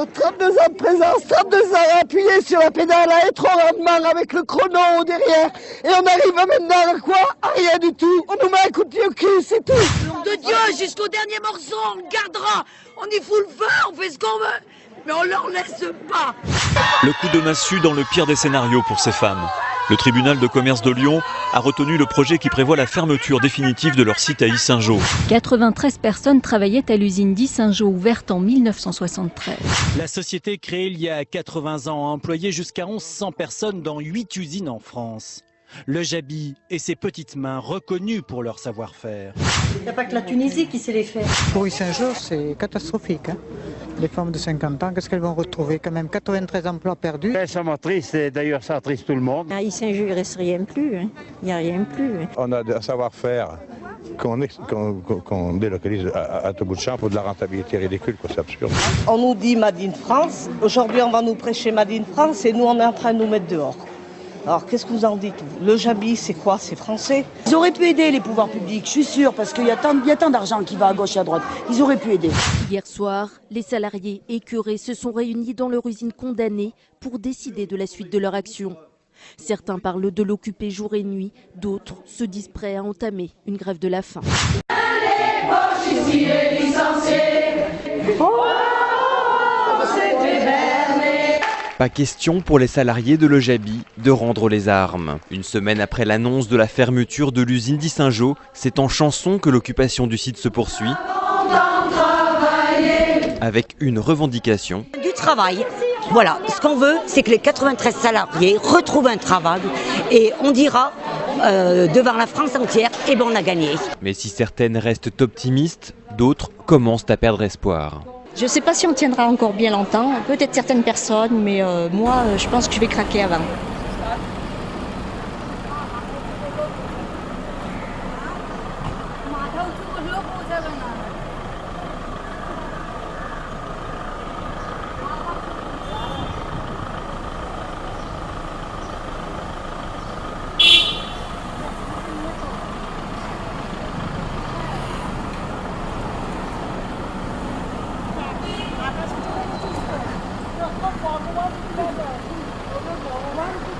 encore 32 ans de présence, 32 ans à appuyer sur la pédale à être au rendement avec le chrono derrière. Et on arrive maintenant à quoi? À rien du tout. On nous met un coup de pied au cul, c'est tout. Nom de Dieu, jusqu'au dernier morceau, on gardera. On y fout le feu, on fait ce qu'on veut. Mais on leur laisse pas. Le coup de massue dans le pire des scénarios pour ces femmes. Le tribunal de commerce de Lyon a retenu le projet qui prévoit la fermeture définitive de leur site à Yssingeaux. 93 personnes travaillaient à l'usine d'Yssingeaux, ouverte en 1973. La société créée il y a 80 ans a employé jusqu'à 1100 personnes dans 8 usines en France. Le Jabi et ses petites mains reconnues pour leur savoir-faire. Il n'y a pas que la Tunisie qui sait les faire. Pour Yssingeaux, c'est catastrophique. Les femmes de 50 ans, qu'est-ce qu'elles vont retrouver? Quand même 93 emplois perdus. Ça m'attriste et d'ailleurs ça attriste tout le monde. À Yssingeaux, il ne reste rien plus. Il n'y a rien plus. On a un savoir-faire qu'on délocalise à tout bout de champ pour de la rentabilité ridicule, c'est absurde. On nous dit Made in France. Aujourd'hui, on va nous prêcher Made in France et nous, on est en train de nous mettre dehors. Alors, qu'est-ce que vous en dites? Le Jabi, c'est quoi? C'est français? Ils auraient pu aider les pouvoirs publics, je suis sûre, parce qu'il y a tant d'argent qui va à gauche et à droite. Ils auraient pu aider. Hier soir, les salariés écœurés se sont réunis dans leur usine condamnée pour décider de la suite de leur action. Certains parlent de l'occuper jour et nuit, d'autres se disent prêts à entamer une grève de la faim. Pas question pour les salariés de Le Jabi de rendre les armes. Une semaine après l'annonce de la fermeture de l'usine d'Yssingeaux, c'est en chanson que l'occupation du site se poursuit, avec une revendication. Du travail. Voilà, ce qu'on veut, c'est que les 93 salariés retrouvent un travail et on dira devant la France entière, eh ben on a gagné. Mais si certaines restent optimistes, d'autres commencent à perdre espoir. Je ne sais pas si on tiendra encore bien longtemps, peut-être certaines personnes, mais moi, je pense que je vais craquer avant. One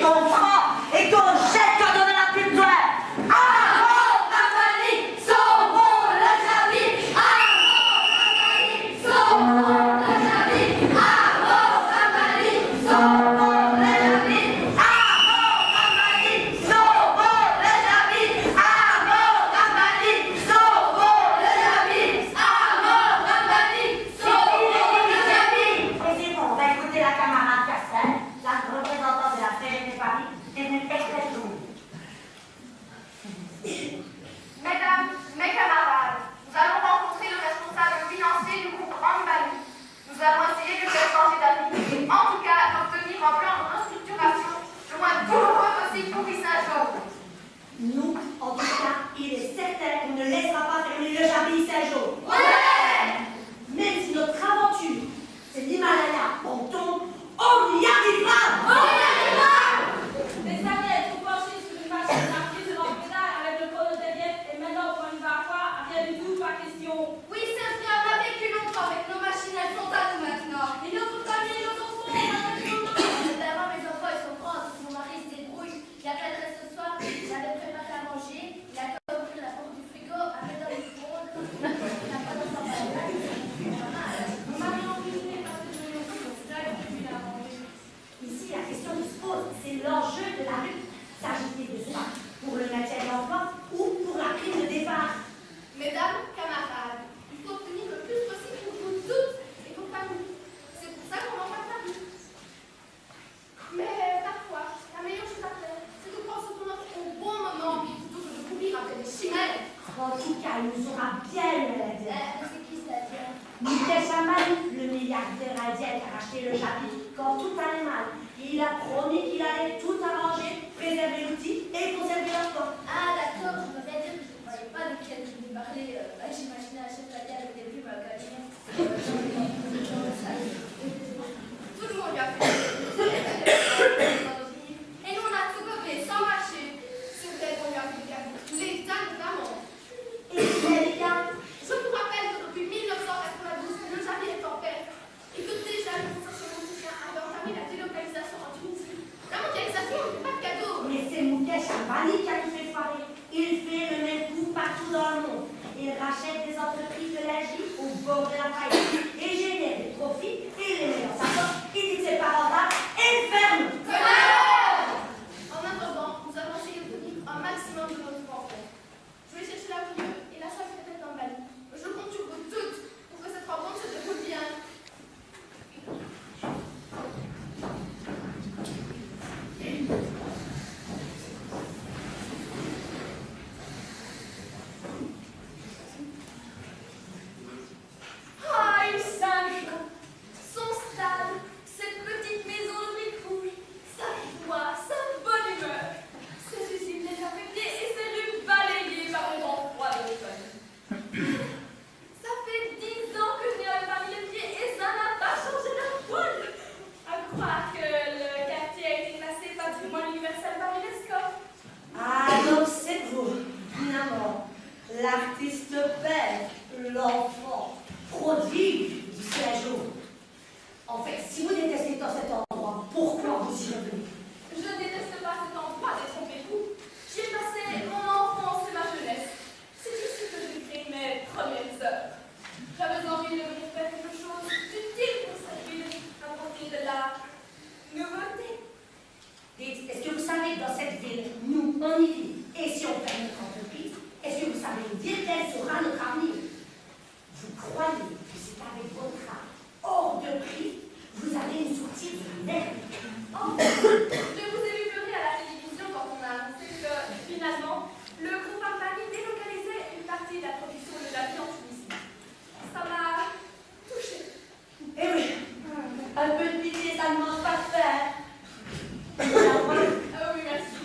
qu'on fera et qu'on jette quand on en a plus besoin. Avant Amali, sauvons le Jabi. Avant Amali, sauvons le Jabi. Avant Amali, sauvons le Jabi. Avant Amali, sauvons le Jabi. Avant Amali, sauvons le Jabi. Avant Amali, sauvons le Jabi. Et c'est bon, on va écouter la camarade Castel, la représentante de la CGT Paris, et une expression. Mesdames, mes camarades, nous allons rencontrer le responsable financier du groupe Rambali. Nous allons essayer de faire changer d'avis, en tout cas d'obtenir un plan de restructuration le moins douloureux possible pour Saint-Jean. Nous, en tout cas, il est certain qu'on ne laissera pas fermer le Jabi Saint-Jean. Ouais! Même si notre aventure, c'est l'Himalaya, on tombe, on y arrivera! On y arrivera! Les serviettes sont penchées sur une machine appuyée sur un pédale avec le chrono derrière et maintenant pour une fois, rien du tout, pas question. Oui, c'est vrai, on a vécu longtemps avec nos machines, elles sont à nous maintenant. Et notre famille, nos enfants, D'abord, mes enfants, ils sont grands, mon mari se débrouille. Il appellerait ce soir, j'avais préparé à manger, il a quand même ouvert la porte du frigo, avec dans le micro-ondes, il n'a pas dans sa malle. mon mari en cuisine parce que je l'ai aussi, donc c'est là que je à manger. Ici, la question qui se pose, c'est l'enjeu de la lutte. S'agit-il de soi pour le maintien de l'emploi ou pour la prime de départ? Mesdames, camarades, il faut obtenir le plus possible pour vous toutes et vos familles. C'est pour ça qu'on envoie pas plus. Mais parfois, la meilleure chose à faire, c'est de prendre ce qu'on a au bon moment plutôt que de courir après des chimères. En tout cas, il nous aura bien eu la dire. C'est qui c'est-à-dire Mukesh Ambani, le milliardaire indien qui a racheté le Jabi quand tout allait mal. Il a promis qu'il allait tout arranger, préserver l'outil et conserver l'emploi. Ah d'accord, je me vais dire que je ne croyais pas de qui elle voulait parler. J'imaginais un chef d'India avec des plumes à cabinet. Tout le monde lui a fait. Et nous on a tout gobé, sans marcher. C'est vrai qu'on lui a fait gagner. L'État notamment. Et les gars, Je vous rappelle que depuis 1992, le Jabi est en paix. Et que déjà le consortium mondial avait entamé la délocalisation en Tunisie. La mondialisation, on ne fait pas de cadeau. mais c'est Mukesh Ambani qui a tout fait foirer. Il fait le même coup partout dans le monde. Il rachète des entreprises de l'Asie au bord de la faillite et génère des profits et les met dans sa poche. Il dit que c'est pas rentable et il ferme. En attendant, nous allons essayer d'obtenir un maximum de notre rencontre. Je vais chercher la mieux et la salle peut-être en Bali. Je compte sur vous toutes pour que cette rencontre se déroule bien. Ah, il s'inquiète. Son stade, cette petite maison de briques rouges, sa joie, sa bonne humeur, ses usines désaffectées et ses rues balayées par le vent froid de l'automne. Ça fait 10 ans que je n'y avais pas mis les pieds et ça n'a pas changé d'un poil. À croire que le quartier a été classé patrimoine universel par l'UNESCO. Ah, donc c'est vous, finalement, l'artiste père, l'enfant, prodigue du séjour. En fait, si vous détestez tant cet endroit, pourquoi vous y revenez? Je ne déteste pas cet endroit, détrompez-vous. J'y ai passé mon enfance et ma jeunesse. C'est ici que j'ai créé mes premières œuvres. J'avais envie de venir faire quelque chose d'utile pour cette ville, apporter de la nouveauté. Dites, est-ce que vous savez que dans cette ville, nous, on y vit, et si on ferme notre entreprise, est-ce que vous savez nous dire quel sera notre avenir? Vous croyez que c'est avec votre art hors de prix, vous allez nous sortir de la merde? Oh, je vous ai vu pleurer à la télévision quand on a annoncé que, finalement, le groupe Ambani délocalisait une partie de la production de la vie en Tunisie. Ça m'a touchée. Eh oui, un peu de pitié, ça ne mange pas de fer. Ah oui, merci.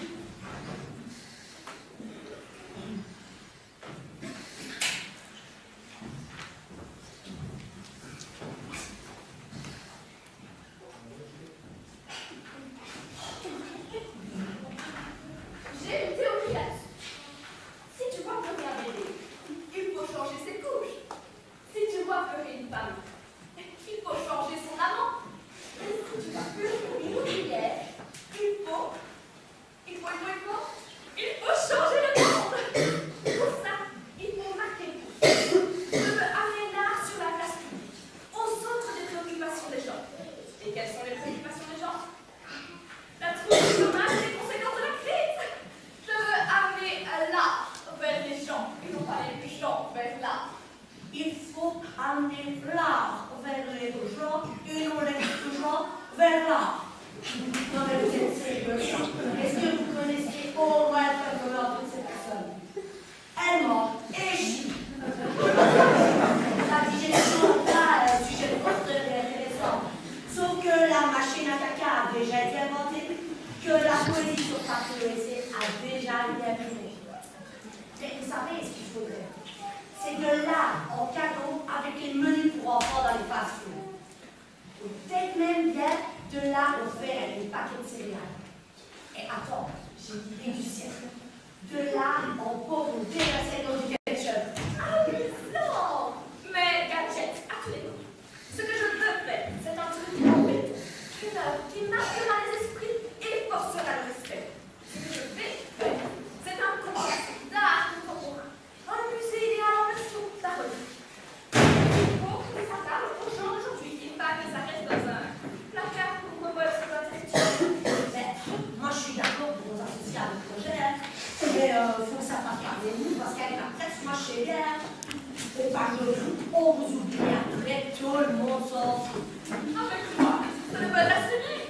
PEC a déjà été imprimé. Mais vous savez ce qu'il faudrait? C'est de l'art en cadeau avec les menus pour enfants dans les fast-food. Ou peut-être même bien de l'art offert avec des paquets de céréales. Et attends, j'ai l'idée du siècle. De l'art en pauvre déversé dans du ketchup. Ah oui, non! Mais gadget, à tous les coups. Ce que je veux faire, c'est un truc en béton. Une œuvre qui marquera les esprits et forcera le respect. Ce que je vais faire, c'est un concours d'art contemporain. Un musée idéal en version parodie. Il faut que ça parle aux gens d'aujourd'hui et pas que ça reste dans un placard pour revoir ses intellectuels. Moi, je suis d'accord pour nous associer à notre projet, hein. Mais faut que ça fasse parler de nous, parce qu'avec la presse, moi, je sais bien. On parle de vous, on vous oublie après, tout le monde s'en fout. Avec moi, ça ne peut pas la signer.